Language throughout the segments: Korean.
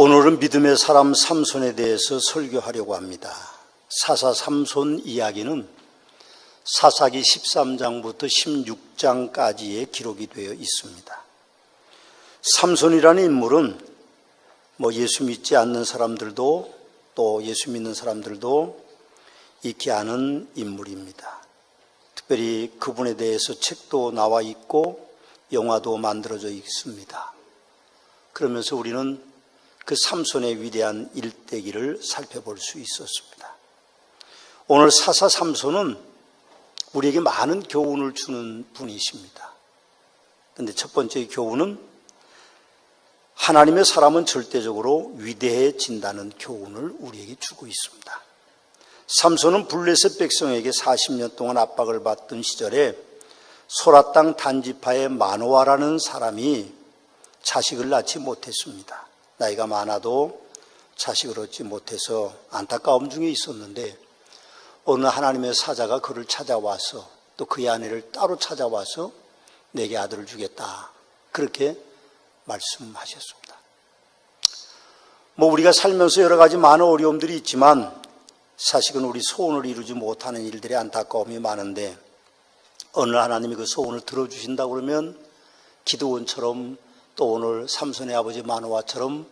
오늘은 믿음의 사람 삼손에 대해서 설교하려고 합니다. 사사 삼손 이야기는 사사기 13장부터 16장까지의 기록이 되어 있습니다. 삼손이라는 인물은 예수 믿지 않는 사람들도 또 예수 믿는 사람들도 익히 아는 인물입니다. 특별히 그분에 대해서 책도 나와 있고 영화도 만들어져 있습니다. 그러면서 우리는 그 삼손의 위대한 일대기를 살펴볼 수 있었습니다. 오늘 사사 삼손은 우리에게 많은 교훈을 주는 분이십니다. 그런데 첫 번째 교훈은 하나님의 사람은 절대적으로 위대해진다는 교훈을 우리에게 주고 있습니다. 삼손은 블레셋 백성에게 40년 동안 압박을 받던 시절에 소라 땅 단지파의 마노아라는 사람이 자식을 낳지 못했습니다. 나이가 많아도 자식을 얻지 못해서 안타까움 중에 있었는데 어느 하나님의 사자가 그를 찾아와서 또 그의 아내를 따로 찾아와서 내게 아들을 주겠다 그렇게 말씀하셨습니다. 우리가 살면서 여러 가지 많은 어려움들이 있지만 사실은 우리 소원을 이루지 못하는 일들의 안타까움이 많은데 어느 하나님이 그 소원을 들어주신다 그러면 기드온처럼 또 오늘 삼손의 아버지 마노아처럼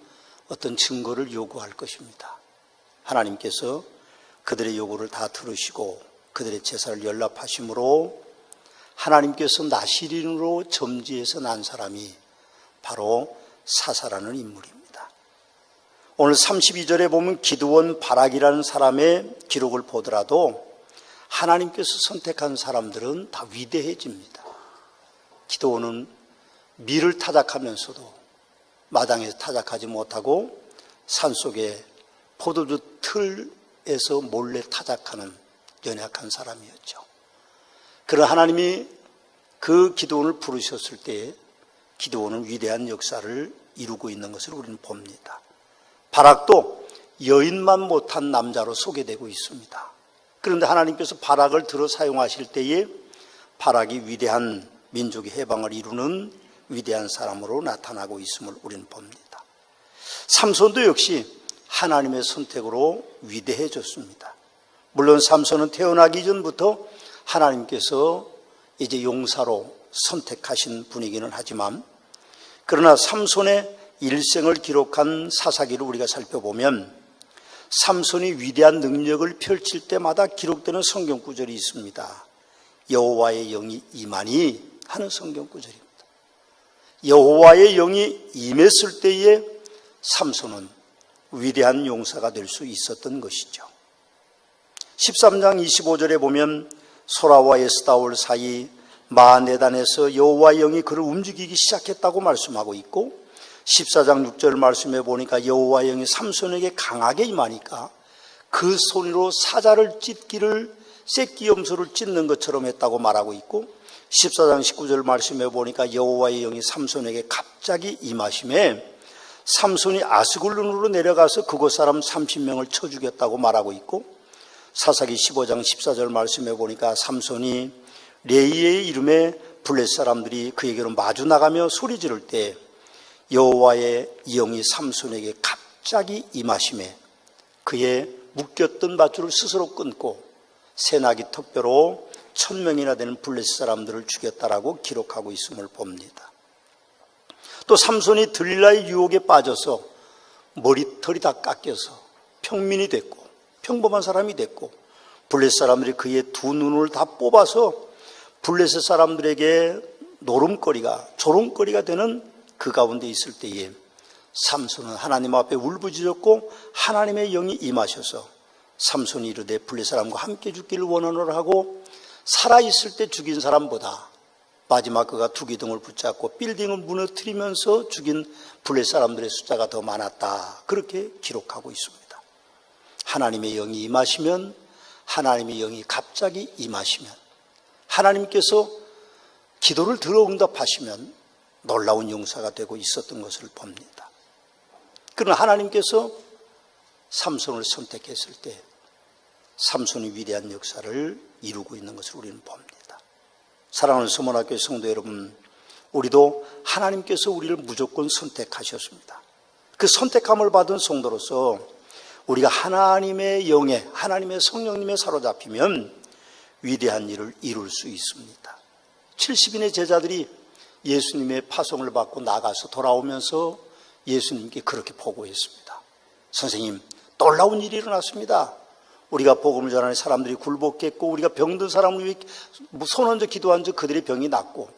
어떤 증거를 요구할 것입니다. 하나님께서 그들의 요구를 다 들으시고 그들의 제사를 연락하심으로 하나님께서 나시린으로 점지해서 난 사람이 바로 사사라는 인물입니다. 오늘 32절에 보면 기드온 바락이라는 사람의 기록을 보더라도 하나님께서 선택한 사람들은 다 위대해집니다. 기드온은 밀을 타작하면서도 마당에서 타작하지 못하고 산속에 포도주 틀에서 몰래 타작하는 연약한 사람이었죠. 그런 하나님이 그 기드온을 부르셨을 때에 기드온은 위대한 역사를 이루고 있는 것을 우리는 봅니다. 바락도 여인만 못한 남자로 소개되고 있습니다. 그런데 하나님께서 바락을 들어 사용하실 때에 바락이 위대한 민족의 해방을 이루는 위대한 사람으로 나타나고 있음을 우리는 봅니다. 삼손도 역시 하나님의 선택으로 위대해졌습니다. 물론 삼손은 태어나기 전부터 하나님께서 이제 용사로 선택하신 분이기는 하지만 그러나 삼손의 일생을 기록한 사사기를 우리가 살펴보면 삼손이 위대한 능력을 펼칠 때마다 기록되는 성경 구절이 있습니다. 여호와의 영이 임하니 하는 성경 구절입니다. 여호와의 영이 임했을 때에 삼손은 위대한 용사가 될 수 있었던 것이죠. 13장 25절에 보면 소라와 에스다올 사이 마네단에서 여호와의 영이 그를 움직이기 시작했다고 말씀하고 있고 14장 6절 말씀해 보니까 여호와의 영이 삼손에게 강하게 임하니까 그 손으로 사자를 찢기를 새끼 염소를 찢는 것처럼 했다고 말하고 있고 14장 19절 말씀해 보니까 여호와의 영이 삼손에게 갑자기 임하심에 삼손이 아스글론으로 내려가서 그곳 사람 30명을 쳐 죽였다고 말하고 있고 사사기 15장 14절 말씀해 보니까 삼손이 레이의 이름에 블레셋 사람들이 그에게로 마주 나가며 소리 지를 때 여호와의 영이 삼손에게 갑자기 임하심에 그의 묶였던 밧줄을 스스로 끊고 새나기 턱뼈로 1000명이나 되는 블레셋 사람들을 죽였다라고 기록하고 있음을 봅니다. 또 삼손이 들릴라의 유혹에 빠져서 머리털이 다 깎여서 평민이 됐고 평범한 사람이 됐고 블레셋 사람들이 그의 두 눈을 다 뽑아서 블레셋 사람들에게 노름거리가 조롱거리가 되는 그 가운데 있을 때에 삼손은 하나님 앞에 울부짖었고 하나님의 영이 임하셔서 삼손이 이르되 블레셋 사람과 함께 죽기를 원하노라 하고 살아있을 때 죽인 사람보다 마지막 그가 두 기둥을 붙잡고 빌딩을 무너뜨리면서 죽인 블레셋 사람들의 숫자가 더 많았다. 그렇게 기록하고 있습니다. 하나님의 영이 임하시면 하나님의 영이 갑자기 임하시면 하나님께서 기도를 들어 응답하시면 놀라운 용사가 되고 있었던 것을 봅니다. 그러나 하나님께서 삼손을 선택했을 때 삼손이 위대한 역사를 이루고 있는 것을 우리는 봅니다. 사랑하는 서문학교 성도 여러분, 우리도 하나님께서 우리를 무조건 선택하셨습니다. 그 선택함을 받은 성도로서 우리가 하나님의 영에, 하나님의 성령님에 사로잡히면 위대한 일을 이룰 수 있습니다. 70인의 제자들이 예수님의 파송을 받고 나가서 돌아오면서 예수님께 그렇게 보고했습니다. 선생님, 놀라운 일이 일어났습니다. 우리가 복음을 전하는 사람들이 굴복했고, 우리가 병든 사람을 위해 손 얹어 기도한 적 그들의 병이 낫고,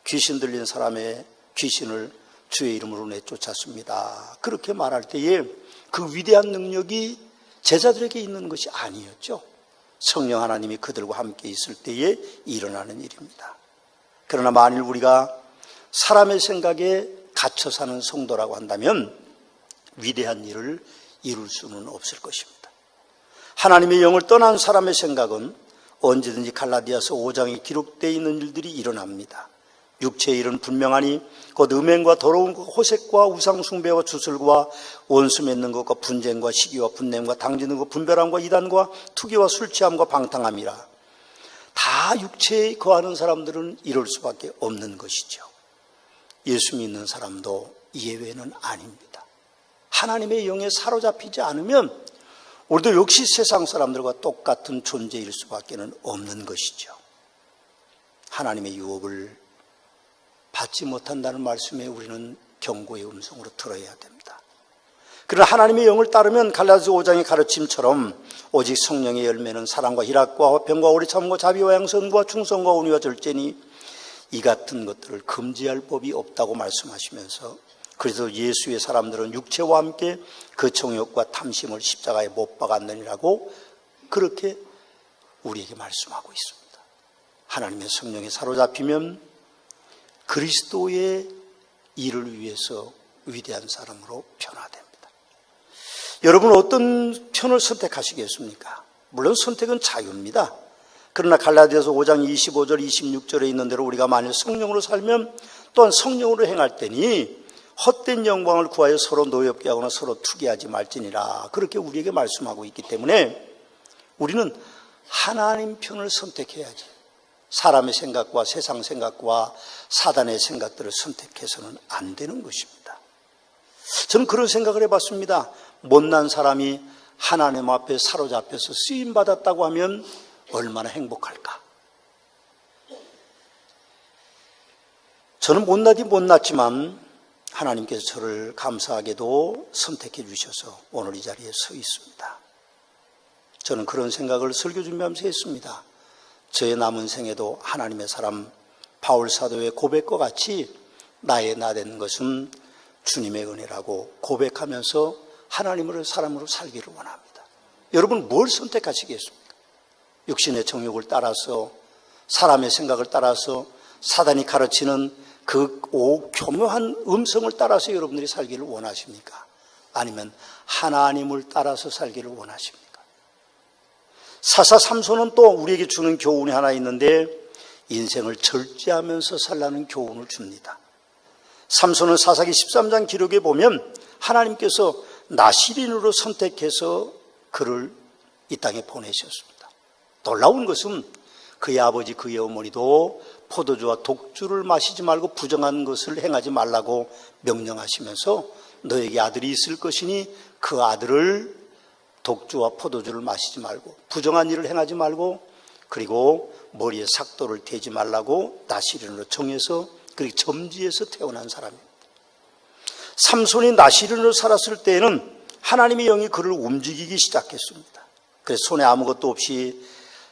귀신 들린 사람의 귀신을 주의 이름으로 내쫓았습니다. 그렇게 말할 때에 그 위대한 능력이 제자들에게 있는 것이 아니었죠. 성령 하나님이 그들과 함께 있을 때에 일어나는 일입니다. 그러나 만일 우리가 사람의 생각에 갇혀 사는 성도라고 한다면 위대한 일을 이룰 수는 없을 것입니다. 하나님의 영을 떠난 사람의 생각은 언제든지 갈라디아서 5장에 기록되어 있는 일들이 일어납니다. 육체의 일은 분명하니 곧 음행과 더러운 것, 호색과 우상숭배와 주술과 원수 맺는 것과 분쟁과 시기와 분냄과 당지는 것, 분별함과 이단과 투기와 술취함과 방탕함이라. 다 육체에 거하는 사람들은 이럴 수밖에 없는 것이죠. 예수 믿는 사람도 예외는 아닙니다. 하나님의 영에 사로잡히지 않으면 우리도 역시 세상 사람들과 똑같은 존재일 수밖에 없는 것이죠. 하나님의 유업을 받지 못한다는 말씀에 우리는 경고의 음성으로 들어야 됩니다. 그러나 하나님의 영을 따르면 갈라디아서 5장의 가르침처럼 오직 성령의 열매는 사랑과 희락과 화평과 오래참과 자비와 양선과 충성과 온유와 절제니 이 같은 것들을 금지할 법이 없다고 말씀하시면서, 그래서 예수의 사람들은 육체와 함께 그 정욕과 탐심을 십자가에 못 박았느니라고 그렇게 우리에게 말씀하고 있습니다. 하나님의 성령에 사로잡히면 그리스도의 일을 위해서 위대한 사람으로 변화됩니다. 여러분, 어떤 편을 선택하시겠습니까? 물론 선택은 자유입니다. 그러나 갈라디아서 5장 25절 26절에 있는 대로 우리가 만일 성령으로 살면 또한 성령으로 행할 때니 헛된 영광을 구하여 서로 노엽게 하거나 서로 투기하지 말지니라. 그렇게 우리에게 말씀하고 있기 때문에 우리는 하나님 편을 선택해야지, 사람의 생각과 세상 생각과 사단의 생각들을 선택해서는 안 되는 것입니다. 저는 그런 생각을 해봤습니다. 못난 사람이 하나님 앞에 사로잡혀서 쓰임받았다고 하면 얼마나 행복할까? 저는 못났지만 하나님께서 저를 감사하게도 선택해 주셔서 오늘 이 자리에 서 있습니다. 저는 그런 생각을 설교 준비하면서 했습니다. 저의 남은 생에도 하나님의 사람 바울 사도의 고백과 같이 나의 나된 것은 주님의 은혜라고 고백하면서 하나님을 사람으로 살기를 원합니다. 여러분, 뭘 선택하시겠습니까? 육신의 정욕을 따라서, 사람의 생각을 따라서, 사단이 가르치는 그 교묘한 음성을 따라서 여러분들이 살기를 원하십니까? 아니면 하나님을 따라서 살기를 원하십니까? 사사 삼손은 또 우리에게 주는 교훈이 하나 있는데, 인생을 절제하면서 살라는 교훈을 줍니다. 삼손은 사사기 13장 기록에 보면 하나님께서 나시린으로 선택해서 그를 이 땅에 보내셨습니다. 놀라운 것은 그의 아버지, 그의 어머니도 포도주와 독주를 마시지 말고 부정한 것을 행하지 말라고 명령하시면서 너에게 아들이 있을 것이니 그 아들을 독주와 포도주를 마시지 말고 부정한 일을 행하지 말고, 그리고 머리에 삭도를 대지 말라고 나시린으로 정해서, 그리고 점지해서 태어난 사람입니다. 삼손이 나시린으로 살았을 때에는 하나님의 영이 그를 움직이기 시작했습니다. 그래서 손에 아무것도 없이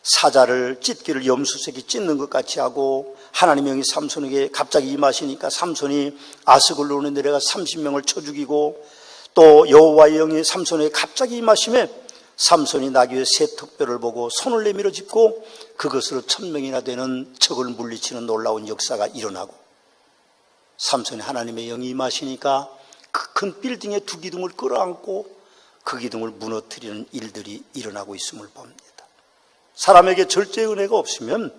사자를 찢기를 염수색이 찢는 것 같이 하고, 하나님의 영이 삼손에게 갑자기 임하시니까 삼손이 아스글론에 내려가 30명을 쳐 죽이고, 또 여호와의 영이 삼손에게 갑자기 임하심에 삼손이 나귀의 새 턱뼈를 보고 손을 내밀어 짚고 그것으로 1000명이나 되는 적을 물리치는 놀라운 역사가 일어나고, 삼손이 하나님의 영이 임하시니까 그 큰 빌딩의 두 기둥을 끌어안고 그 기둥을 무너뜨리는 일들이 일어나고 있음을 봅니다. 사람에게 절제의 은혜가 없으면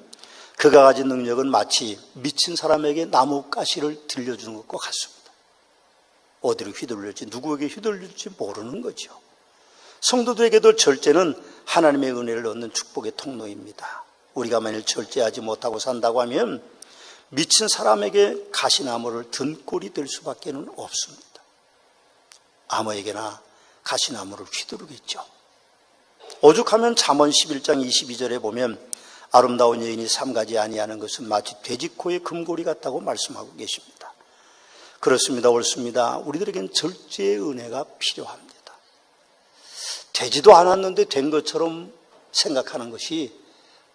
그가 가진 능력은 마치 미친 사람에게 나뭇가시를 들려주는 것과 같습니다. 어디로 휘둘릴지, 누구에게 휘둘릴지 모르는 거죠. 성도들에게도 절제는 하나님의 은혜를 얻는 축복의 통로입니다. 우리가 만일 절제하지 못하고 산다고 하면 미친 사람에게 가시나무를 든 꼴이 될 수밖에 없습니다. 아무에게나 가시나무를 휘두르겠죠. 오죽하면 잠언 11장 22절에 보면 아름다운 여인이 삼가지 아니하는 것은 마치 돼지코의 금고리 같다고 말씀하고 계십니다. 그렇습니다. 옳습니다. 우리들에겐 절제의 은혜가 필요합니다. 되지도 않았는데 된 것처럼 생각하는 것이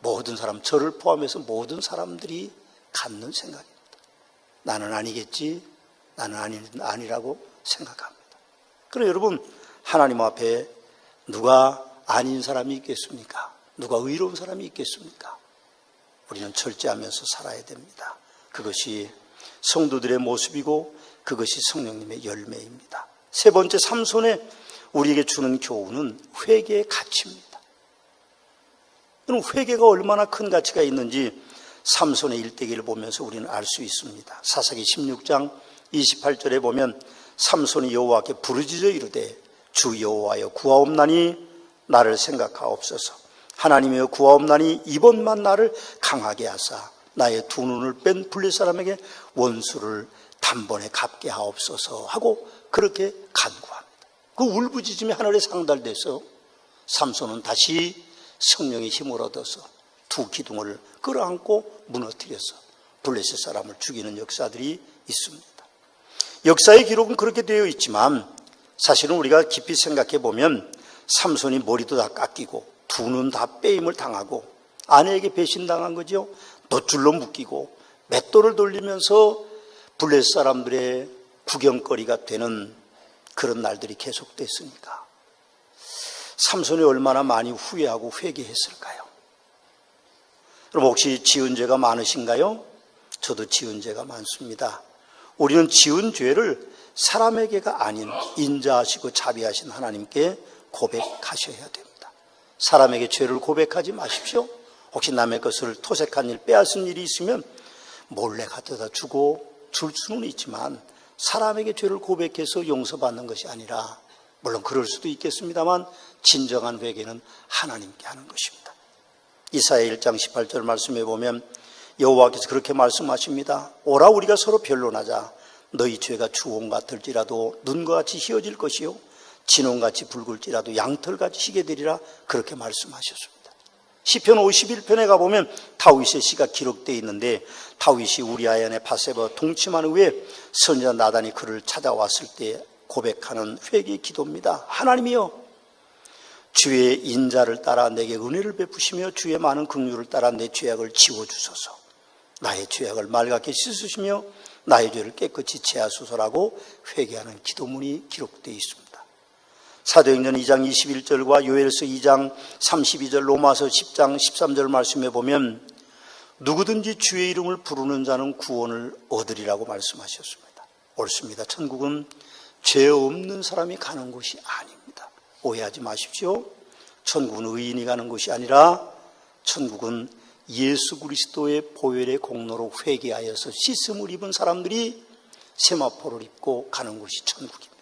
모든 사람, 저를 포함해서 모든 사람들이 갖는 생각입니다. 나는 아니겠지, 나는 아니라고 생각합니다. 그럼 여러분, 하나님 앞에 누가 아닌 사람이 있겠습니까? 누가 의로운 사람이 있겠습니까? 우리는 절제하면서 살아야 됩니다. 그것이 성도들의 모습이고 그것이 성령님의 열매입니다. 세 번째, 삼손에 우리에게 주는 교훈은 회개의 가치입니다. 그럼 회개가 얼마나 큰 가치가 있는지 삼손의 일대기를 보면서 우리는 알 수 있습니다. 사사기 16장 28절에 보면 삼손이 여호와께 부르짖어 이르되 주 여호와여 구하옵나니 나를 생각하옵소서. 하나님이여 구하옵나니 이번만 나를 강하게 하사 나의 두 눈을 뺀 블레 사람에게 원수를 단번에 갚게 하옵소서 하고 그렇게 간구합니다. 그 울부짖음이 하늘에 상달돼서 삼손은 다시 성령의 힘을 얻어서 두 기둥을 끌어안고 무너뜨려서 블레셋 사람을 죽이는 역사들이 있습니다. 역사의 기록은 그렇게 되어 있지만 사실은 우리가 깊이 생각해 보면 삼손이 머리도 다 깎이고 두 눈 다 빼임을 당하고 아내에게 배신당한 거죠. 놋줄로 묶이고 맷돌을 돌리면서 블레셋 사람들의 구경거리가 되는 그런 날들이 계속됐으니까 삼손이 얼마나 많이 후회하고 회개했을까요? 그럼 혹시 지은 죄가 많으신가요? 저도 지은 죄가 많습니다. 우리는 지은 죄를 사람에게가 아닌 인자하시고 자비하신 하나님께 고백하셔야 됩니다. 사람에게 죄를 고백하지 마십시오. 혹시 남의 것을 토색한 일, 빼앗은 일이 있으면 몰래 갖다 주고 줄 수는 있지만 사람에게 죄를 고백해서 용서받는 것이 아니라, 물론 그럴 수도 있겠습니다만 진정한 회개는 하나님께 하는 것입니다. 이사야 1장 18절 말씀에 보면 여호와께서 그렇게 말씀하십니다. 오라 우리가 서로 변론하자. 너희 죄가 주홍 같을지라도 눈과 같이 희어질 것이요 진홍같이 붉을지라도 양털같이 희게 되리라. 그렇게 말씀하셨습니다. 시편 51편에 가보면 다윗의 시가 기록되어 있는데 다윗이 우리아의 아내 바세바 동침한 후에 선지자 나단이 그를 찾아왔을 때 고백하는 회개의 기도입니다. 하나님이여 주의 인자를 따라 내게 은혜를 베푸시며 주의 많은 긍휼을 따라 내 죄악을 지워주소서. 나의 죄악을 맑게 씻으시며 나의 죄를 깨끗이 제하소서라고 회개하는 기도문이 기록되어 있습니다. 사도행전 2장 21절과 요엘서 2장 32절, 로마서 10장 13절 말씀에 보면 누구든지 주의 이름을 부르는 자는 구원을 얻으리라고 말씀하셨습니다. 옳습니다. 천국은 죄 없는 사람이 가는 곳이 아닙니다. 오해하지 마십시오. 천국은 의인이 가는 곳이 아니라 천국은 예수 그리스도의 보혈의 공로로 회개하여서 씻음을 입은 사람들이 세마포를 입고 가는 곳이 천국입니다.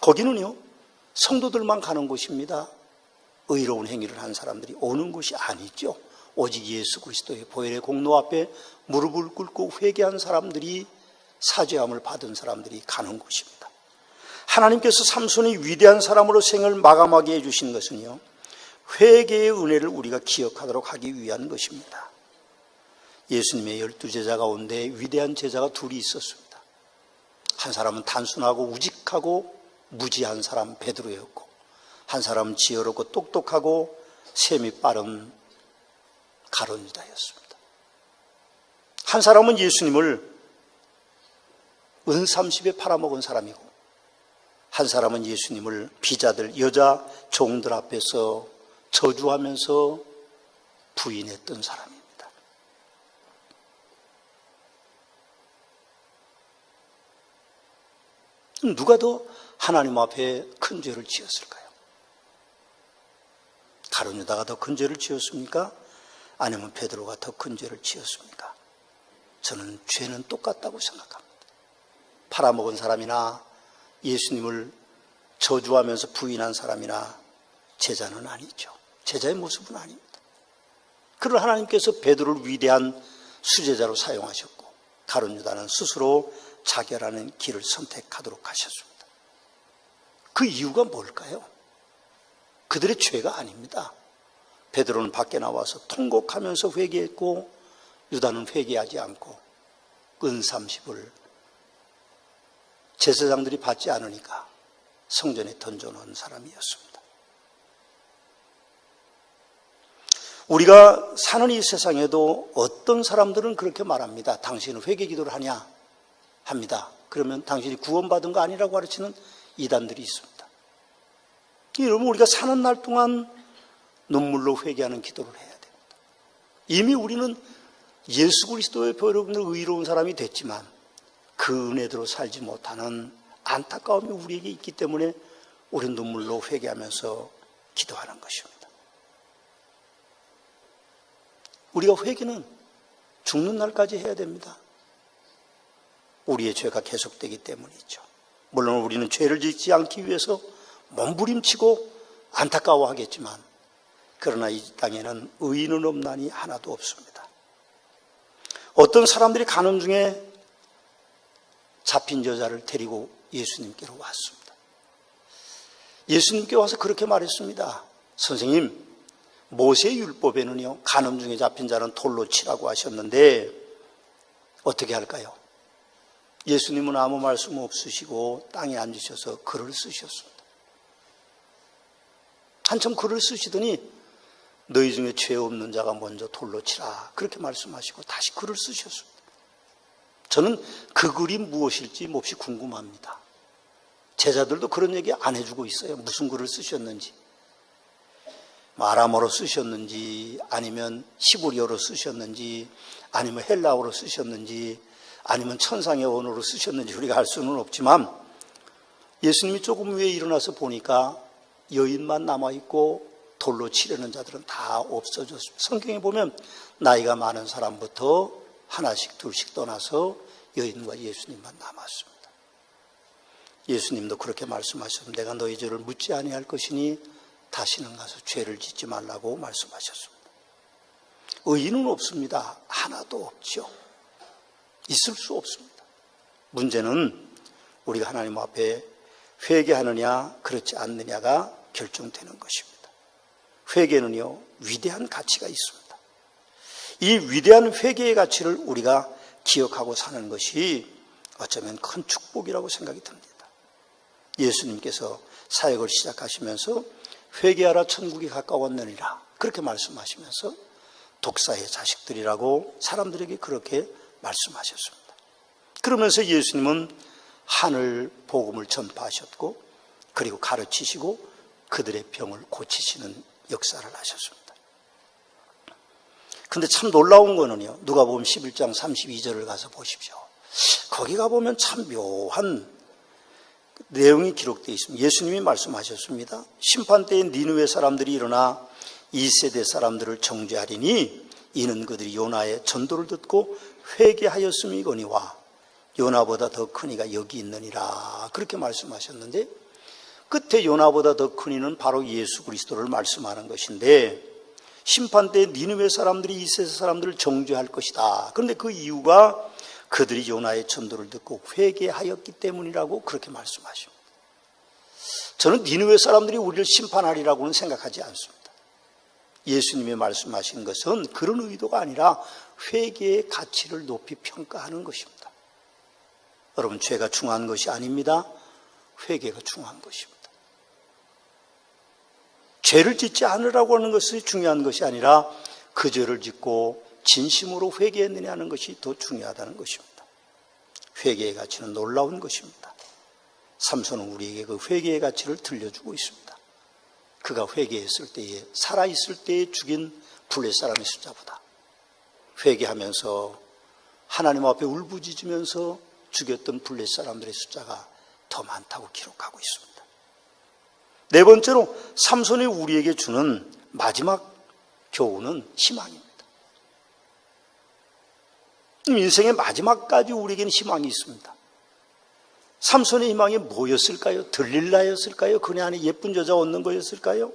거기는요 성도들만 가는 곳입니다. 의로운 행위를 한 사람들이 오는 곳이 아니죠. 오직 예수 그리스도의 보혈의 공로 앞에 무릎을 꿇고 회개한 사람들이, 사죄함을 받은 사람들이 가는 곳입니다. 하나님께서 삼손이 위대한 사람으로 생을 마감하게 해주신 것은요 회개의 은혜를 우리가 기억하도록 하기 위한 것입니다. 예수님의 12제자 가운데 위대한 제자가 둘이 있었습니다. 한 사람은 단순하고 우직하고 무지한 사람 베드로였고, 한 사람은 지혜롭고 똑똑하고 셈이 빠른 가룟 유다였습니다. 한 사람은 예수님을 은 30에 팔아먹은 사람이고, 한 사람은 예수님을 비자들, 여자 종들 앞에서 저주하면서 부인했던 사람입니다. 누가 더 하나님 앞에 큰 죄를 지었을까요? 가룟 유다가 더 큰 죄를 지었습니까? 아니면 베드로가 더 큰 죄를 지었습니까? 저는 죄는 똑같다고 생각합니다. 팔아먹은 사람이나 예수님을 저주하면서 부인한 사람이나 제자는 아니죠. 제자의 모습은 아닙니다. 그러나 하나님께서 베드로를 위대한 수제자로 사용하셨고 가룟 유다는 스스로 자결하는 길을 선택하도록 하셨습니다. 그 이유가 뭘까요? 그들의 죄가 아닙니다. 베드로는 밖에 나와서 통곡하면서 회개했고 유다는 회개하지 않고 은 30을 제사장들이 받지 않으니까 성전에 던져놓은 사람이었습니다. 우리가 사는 이 세상에도 어떤 사람들은 그렇게 말합니다. 당신은 회개 기도를 하냐? 합니다. 그러면 당신이 구원받은 거 아니라고 가르치는 이단들이 있습니다. 여러분, 우리가 사는 날 동안 눈물로 회개하는 기도를 해야 됩니다. 이미 우리는 예수 그리스도의 여러분들 의로운 사람이 됐지만 그 은혜대로 살지 못하는 안타까움이 우리에게 있기 때문에 우리는 눈물로 회개하면서 기도하는 것입니다. 우리가 회개는 죽는 날까지 해야 됩니다. 우리의 죄가 계속되기 때문이죠. 물론 우리는 죄를 짓지 않기 위해서 몸부림치고 안타까워하겠지만 그러나 이 땅에는 의인은 없나니 하나도 없습니다. 어떤 사람들이 가는 중에 잡힌 여자를 데리고 예수님께로 왔습니다. 예수님께 와서 그렇게 말했습니다. 선생님, 모세 율법에는요, 간음 중에 잡힌 자는 돌로 치라고 하셨는데 어떻게 할까요? 예수님은 아무 말씀 없으시고 땅에 앉으셔서 글을 쓰셨습니다. 한참 글을 쓰시더니 너희 중에 죄 없는 자가 먼저 돌로 치라 그렇게 말씀하시고 다시 글을 쓰셨습니다. 저는 그 글이 무엇일지 몹시 궁금합니다. 제자들도 그런 얘기 안 해주고 있어요. 무슨 글을 쓰셨는지, 아람어로 쓰셨는지 아니면 히브리어로 쓰셨는지 아니면 헬라어로 쓰셨는지 아니면 천상의 언어로 쓰셨는지 우리가 알 수는 없지만 예수님이 조금 위에 일어나서 보니까 여인만 남아있고 돌로 치려는 자들은 다 없어졌습니다. 성경에 보면 나이가 많은 사람부터 하나씩 둘씩 떠나서 여인과 예수님만 남았습니다. 예수님도 그렇게 말씀하셨습니다. 내가 너희 죄를 묻지 아니할 것이니 다시는 가서 죄를 짓지 말라고 말씀하셨습니다. 의인은 없습니다. 하나도 없죠. 있을 수 없습니다. 문제는 우리가 하나님 앞에 회개하느냐 그렇지 않느냐가 결정되는 것입니다. 회개는요, 위대한 가치가 있습니다. 이 위대한 회개의 가치를 우리가 기억하고 사는 것이 어쩌면 큰 축복이라고 생각이 듭니다. 예수님께서 사역을 시작하시면서 회개하라 천국이 가까웠느니라 그렇게 말씀하시면서 독사의 자식들이라고 사람들에게 그렇게 말씀하셨습니다. 그러면서 예수님은 하늘 복음을 전파하셨고 그리고 가르치시고 그들의 병을 고치시는 역사를 하셨습니다. 그런데 참 놀라운 거는요, 누가복음 11장 32절을 가서 보십시오. 거기 가보면 참 묘한 내용이 기록되어 있습니다. 예수님이 말씀하셨습니다. 심판때에 니느웨 사람들이 일어나 2세대 사람들을 정죄하리니 이는 그들이 요나의 전도를 듣고 회개하였음이거니와 요나보다 더 큰 이가 여기 있느니라 그렇게 말씀하셨는데 끝에 요나보다 더 큰 이는 바로 예수 그리스도를 말씀하는 것인데 심판때에 니느웨 사람들이 2세대 사람들을 정죄할 것이다. 그런데 그 이유가 그들이 요나의 전도를 듣고 회개하였기 때문이라고 그렇게 말씀하십니다. 저는 니느웨 사람들이 우리를 심판하리라고는 생각하지 않습니다. 예수님이 말씀하신 것은 그런 의도가 아니라 회개의 가치를 높이 평가하는 것입니다. 여러분, 죄가 중요한 것이 아닙니다. 회개가 중요한 것입니다. 죄를 짓지 않으라고 하는 것이 중요한 것이 아니라 그 죄를 짓고 진심으로 회개했느냐 하는 것이 더 중요하다는 것입니다. 회개의 가치는 놀라운 것입니다. 삼손은 우리에게 그 회개의 가치를 들려주고 있습니다. 그가 회개했을 때에, 살아있을 때에 죽인 블레 사람의 숫자보다 회개하면서 하나님 앞에 울부짖으면서 죽였던 블레 사람들의 숫자가 더 많다고 기록하고 있습니다. 네 번째로 삼손이 우리에게 주는 마지막 교훈은 희망입니다. 인생의 마지막까지 우리에게는 희망이 있습니다. 삼손의 희망이 뭐였을까요? 들릴라였을까요? 그네 안에 예쁜 여자 얻는 거였을까요?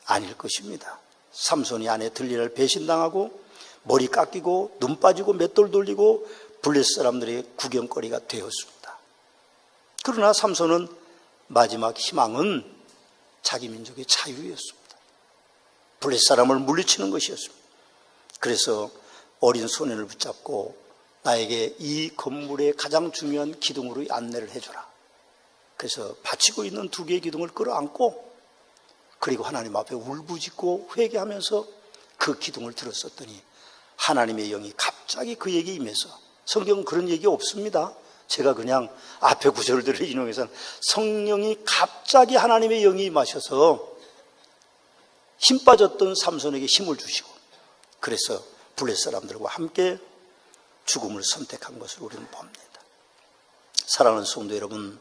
아닐 것입니다. 삼손이 아내 들릴라를 배신당하고 머리 깎이고 눈 빠지고 맷돌 돌리고 블레셋 사람들의 구경거리가 되었습니다. 그러나 삼손은 마지막 희망은 자기 민족의 자유였습니다. 블레셋 사람을 물리치는 것이었습니다. 그래서 어린 소년을 붙잡고 나에게 이 건물의 가장 중요한 기둥으로 안내를 해줘라. 그래서 받치고 있는 두 개의 기둥을 끌어안고 그리고 하나님 앞에 울부짖고 회개하면서 그 기둥을 들었었더니 하나님의 영이 갑자기 그에게 임해서, 성경은 그런 얘기 없습니다. 제가 그냥 앞에 구절들을 인용해서 성령이 갑자기 하나님의 영이 임하셔서 힘 빠졌던 삼손에게 힘을 주시고 그래서 블레셋 사람들과 함께 죽음을 선택한 것을 우리는 봅니다. 사랑하는 성도 여러분,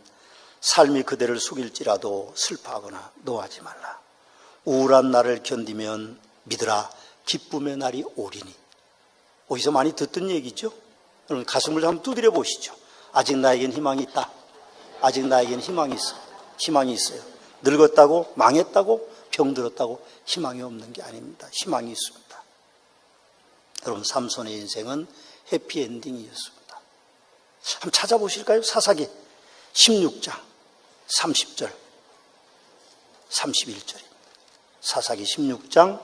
삶이 그대를 속일지라도 슬퍼하거나 노하지 말라. 우울한 날을 견디면 믿으라 기쁨의 날이 오리니. 어디서 많이 듣던 얘기죠? 여러분 가슴을 한번 두드려 보시죠. 아직 나에겐 희망이 있다. 아직 나에겐 희망이 있어. 희망이 있어요. 늙었다고, 망했다고, 병들었다고 희망이 없는 게 아닙니다. 희망이 있습니다. 여러분 삼손의 인생은 해피엔딩이었습니다. 한번 찾아보실까요? 사사기 16장 30절 31절입니다. 사사기 16장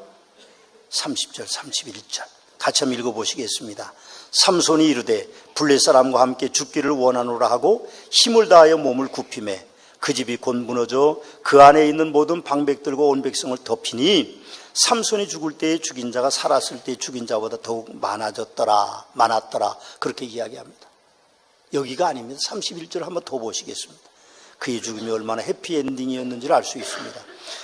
30절 31절 같이 한번 읽어보시겠습니다. 삼손이 이르되 블레셋 사람과 함께 죽기를 원하노라 하고 힘을 다하여 몸을 굽히매 그 집이 곧 무너져 그 안에 있는 모든 방백들과 온 백성을 덮이니 삼손이 죽을 때에 죽인 자가 살았을 때에 죽인 자보다 더욱 많았더라 그렇게 이야기합니다. 여기가 아닙니다. 31절 한번 더 보시겠습니다. 그의 죽음이 얼마나 해피엔딩이었는지를 알 수 있습니다.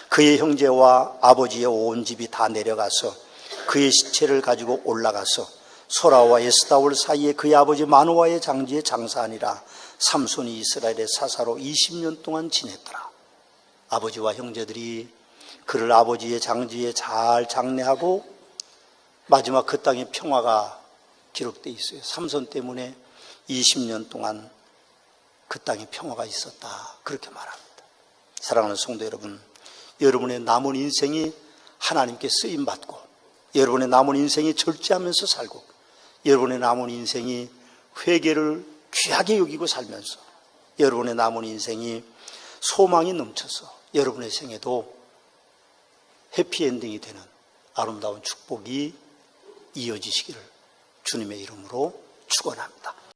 그의 형제와 아버지의 온 집이 다 내려가서 그의 시체를 가지고 올라가서 소라와 에스다올 사이에 그의 아버지 마노아의 장지에 장사하니라. 삼손이 이스라엘의 사사로 20년 동안 지냈더라. 아버지와 형제들이 그를 아버지의 장지에 잘 장례하고 마지막 그 땅에 평화가 기록되어 있어요. 삼손 때문에 20년 동안 그 땅에 평화가 있었다 그렇게 말합니다. 사랑하는 성도 여러분, 여러분의 남은 인생이 하나님께 쓰임받고 여러분의 남은 인생이 절제하면서 살고 여러분의 남은 인생이 회개를 귀하게 여기고 살면서 여러분의 남은 인생이 소망이 넘쳐서 여러분의 생에도 해피엔딩이 되는 아름다운 축복이 이어지시기를 주님의 이름으로 축원합니다.